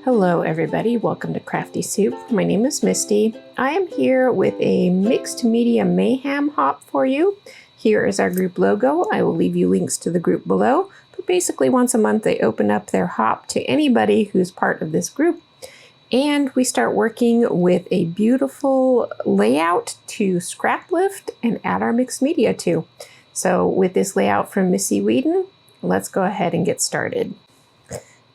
Hello everybody, welcome to Crafty Soup. My name is Misty. I am here with a mixed media mayhem hop for you. Here is our group logo. I will leave you links to the group below. But basically once a month they open up their hop to anybody who's part of this group. And we start working with a beautiful layout to scrap lift and add our mixed media to. So with this layout from Missy Whedon, let's go ahead and get started.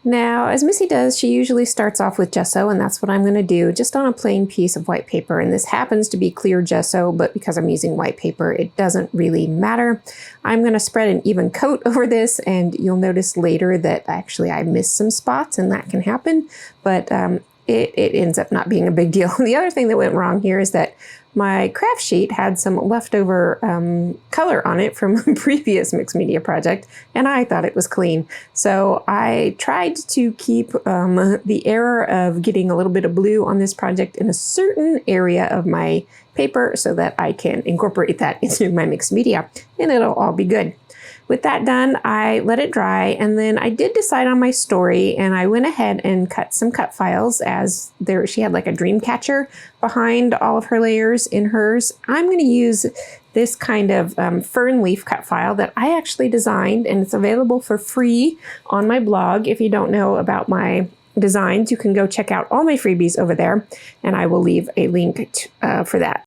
Now, as Missy does, she usually starts off with gesso, and that's what I'm going to do, just on a plain piece of white paper. And this happens to be clear gesso, but because I'm using white paper, it doesn't really matter. I'm going to spread an even coat over this, and you'll notice later that actually I missed some spots, and that can happen, but it ends up not being a big deal. The other thing that went wrong here is that my craft sheet had some leftover color on it from a previous mixed media project, and I thought it was clean. So I tried to keep the error of getting a little bit of blue on this project in a certain area of my paper so that I can incorporate that into my mixed media, and it'll all be good. With that done, I let it dry, and then I did decide on my story, and I went ahead and cut some cut files as there. She had like a dream catcher behind all of her layers in hers. I'm going to use this kind of fern leaf cut file that I actually designed, and it's available for free on my blog. If you don't know about my designs, you can go check out all my freebies over there, and I will leave a link for that.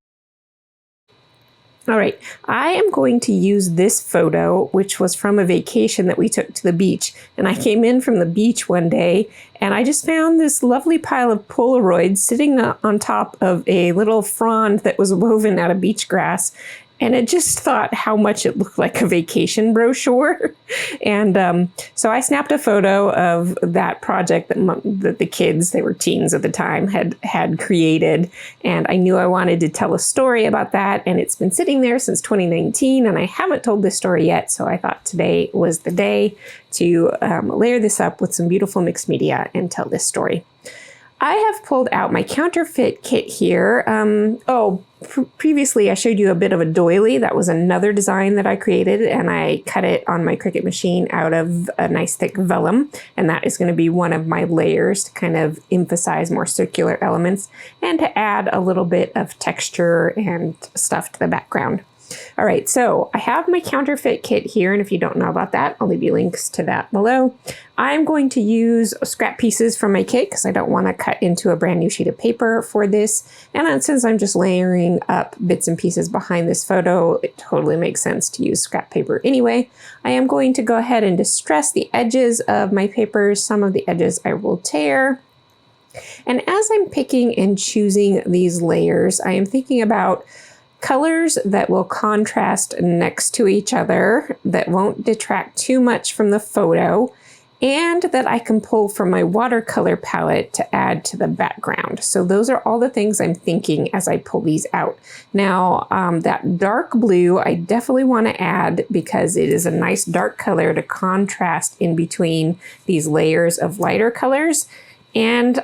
All right, I am going to use this photo, which was from a vacation that we took to the beach. And I came in from the beach one day, and I just found this lovely pile of Polaroids sitting on top of a little frond that was woven out of beach grass. And I just thought how much it looked like a vacation brochure. And so I snapped a photo of that project that the kids, they were teens at the time, had created. And I knew I wanted to tell a story about that. And it's been sitting there since 2019, and I haven't told this story yet. So I thought today was the day to layer this up with some beautiful mixed media and tell this story. I have pulled out my counterfeit kit here. Previously I showed you a bit of a doily. That was another design that I created, and I cut it on my Cricut machine out of a nice thick vellum. And that is going to be one of my layers to kind of emphasize more circular elements and to add a little bit of texture and stuff to the background. All right, so I have my counterfeit kit here, and if you don't know about that, I'll leave you links to that below. I'm going to use scrap pieces from my kit because I don't want to cut into a brand new sheet of paper for this. And since I'm just layering up bits and pieces behind this photo, it totally makes sense to use scrap paper anyway. I am going to go ahead and distress the edges of my papers. Some of the edges I will tear. And as I'm picking and choosing these layers, I am thinking about colors that will contrast next to each other, that won't detract too much from the photo, and that I can pull from my watercolor palette to add to the background. So those are all the things I'm thinking as I pull these out. Now, that dark blue, I definitely want to add because it is a nice dark color to contrast in between these layers of lighter colors. And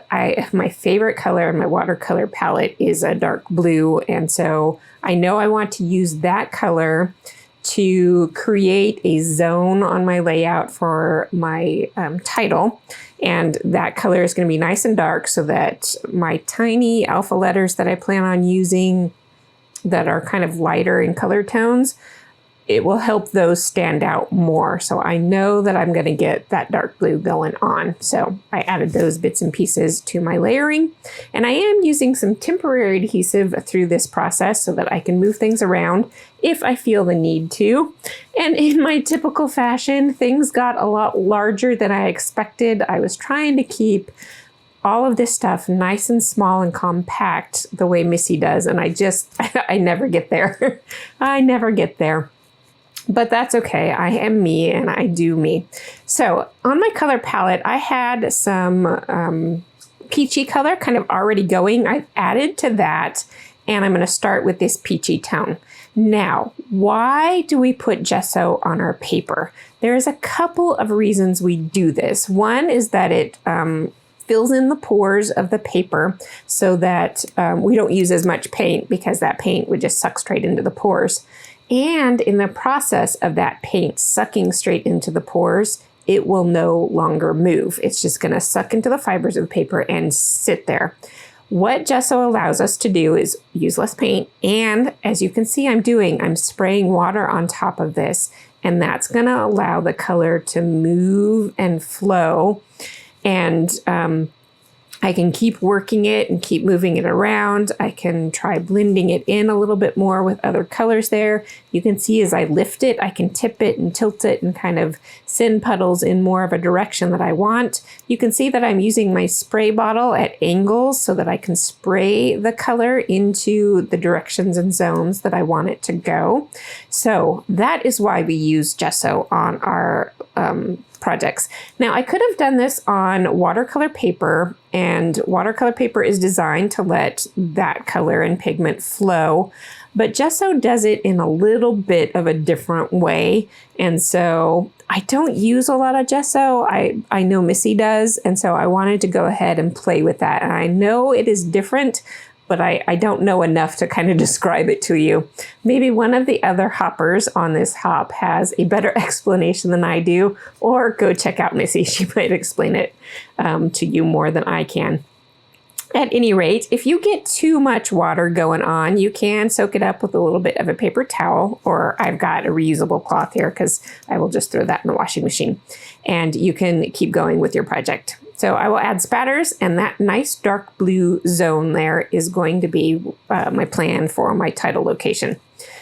my favorite color in my watercolor palette is a dark blue. And so I know I want to use that color to create a zone on my layout for my title. And that color is going to be nice and dark so that my tiny alpha letters that I plan on using that are kind of lighter in color tones, it will help those stand out more. So I know that I'm going to get that dark blue going on. So I added those bits and pieces to my layering. And I am using some temporary adhesive through this process so that I can move things around if I feel the need to. And in my typical fashion, things got a lot larger than I expected. I was trying to keep all of this stuff nice and small and compact the way Missy does. And I never get there. I never get there. But that's okay. I am me and I do me. So on my color palette, I had some peachy color kind of already going. I've added to that, and I'm going to start with this peachy tone. Now, why do we put gesso on our paper? There's a couple of reasons we do this. One is that it fills in the pores of the paper so that we don't use as much paint because that paint would just suck straight into the pores. And in the process of that paint sucking straight into the pores, it will no longer move. It's just going to suck into the fibers of the paper and sit there. What gesso allows us to do is use less paint, and as you can see I'm spraying water on top of this, and that's going to allow the color to move and flow, and I can keep working it and keep moving it around. I can try blending it in a little bit more with other colors there. You can see as I lift it, I can tip it and tilt it and kind of send puddles in more of a direction that I want. You can see that I'm using my spray bottle at angles so that I can spray the color into the directions and zones that I want it to go. So that is why we use gesso on our projects. Now I could have done this on watercolor paper, and watercolor paper is designed to let that color and pigment flow, but gesso does it in a little bit of a different way. And so I don't use a lot of gesso. I know Missy does, and so I wanted to go ahead and play with that. And I know it is different, but I don't know enough to kind of describe it to you. Maybe one of the other hoppers on this hop has a better explanation than I do, or go check out Missy. She might explain it to you more than I can. At any rate, if you get too much water going on, you can soak it up with a little bit of a paper towel, or I've got a reusable cloth here because I will just throw that in the washing machine, and you can keep going with your project. So I will add spatters, and that nice dark blue zone there is going to be my plan for my title location.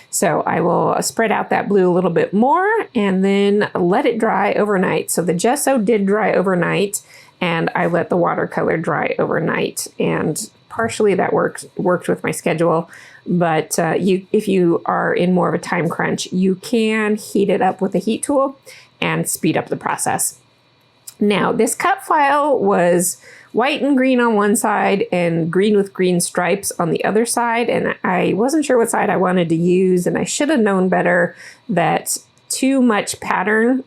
So I will spread out that blue a little bit more and then let it dry overnight. So the gesso did dry overnight, and I let the watercolor dry overnight, and partially that worked with my schedule. But if you are in more of a time crunch, you can heat it up with a heat tool and speed up the process. Now, this cut file was white and green on one side and green with green stripes on the other side, and I wasn't sure what side I wanted to use, and I should have known better that too much pattern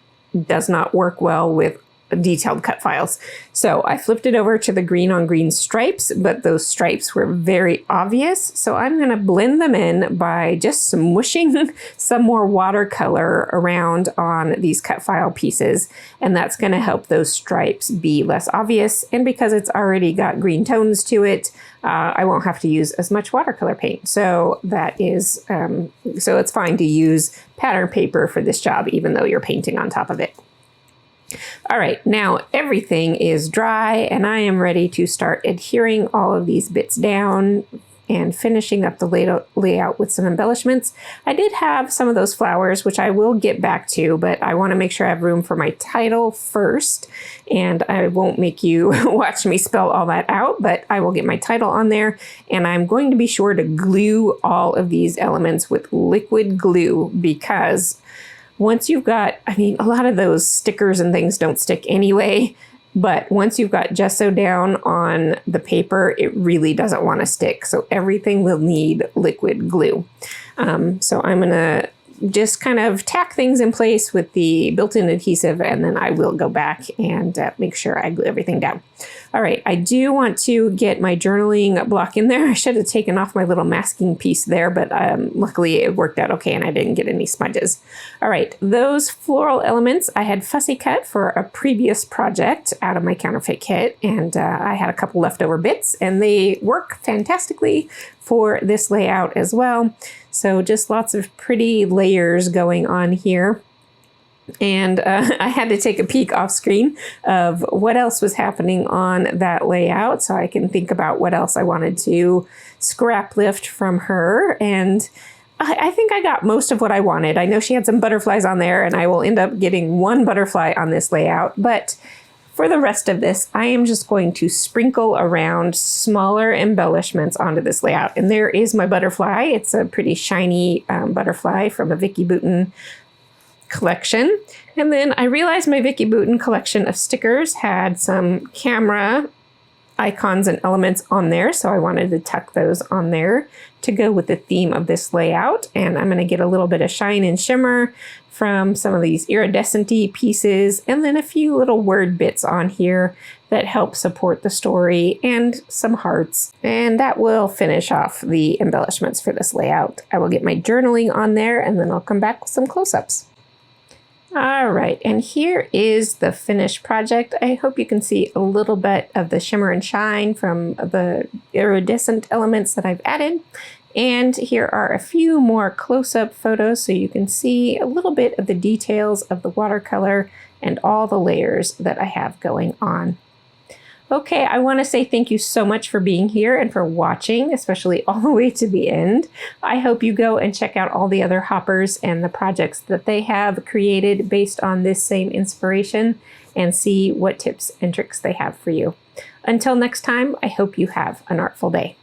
does not work well with detailed cut files. So I flipped it over to the green on green stripes, but those stripes were very obvious. So I'm going to blend them in by just smooshing some more watercolor around on these cut file pieces. And that's going to help those stripes be less obvious. And because it's already got green tones to it, I won't have to use as much watercolor paint. So that is, so it's fine to use pattern paper for this job, even though you're painting on top of it. All right, now everything is dry and I am ready to start adhering all of these bits down and finishing up the layout with some embellishments. I did have some of those flowers, which I will get back to, but I want to make sure I have room for my title first, and I won't make you watch me spell all that out, but I will get my title on there, and I'm going to be sure to glue all of these elements with liquid glue, because once you've got, I mean, a lot of those stickers and things don't stick anyway, but once you've got gesso down on the paper, it really doesn't want to stick. So everything will need liquid glue. So I'm going to just kind of tack things in place with the built-in adhesive, and then I will go back and make sure I glue everything down. All right, I do want to get my journaling block in there. I should have taken off my little masking piece there, but luckily it worked out okay and I didn't get any smudges. All right, those floral elements I had fussy cut for a previous project out of my counterfeit kit, and I had a couple leftover bits, and they work fantastically for this layout as well. So just lots of pretty layers going on here. And I had to take a peek off screen of what else was happening on that layout so I can think about what else I wanted to scrap lift from her. And I think I got most of what I wanted. I know she had some butterflies on there, and I will end up getting one butterfly on this layout. But for the rest of this, I am just going to sprinkle around smaller embellishments onto this layout. And there is my butterfly. It's a pretty shiny butterfly from a Vicky Bouton collection. And then I realized my Vicky Bouton collection of stickers had some camera icons and elements on there, so I wanted to tuck those on there to go with the theme of this layout. And I'm going to get a little bit of shine and shimmer from some of these iridescent-y pieces, and then a few little word bits on here that help support the story, and some hearts. And that will finish off the embellishments for this layout. I will get my journaling on there, and then I'll come back with some close-ups. All right, and here is the finished project. I hope you can see a little bit of the shimmer and shine from the iridescent elements that I've added. And here are a few more close-up photos so you can see a little bit of the details of the watercolor and all the layers that I have going on. Okay, I want to say thank you so much for being here and for watching, especially all the way to the end. I hope you go and check out all the other hoppers and the projects that they have created based on this same inspiration and see what tips and tricks they have for you. Until next time, I hope you have an artful day.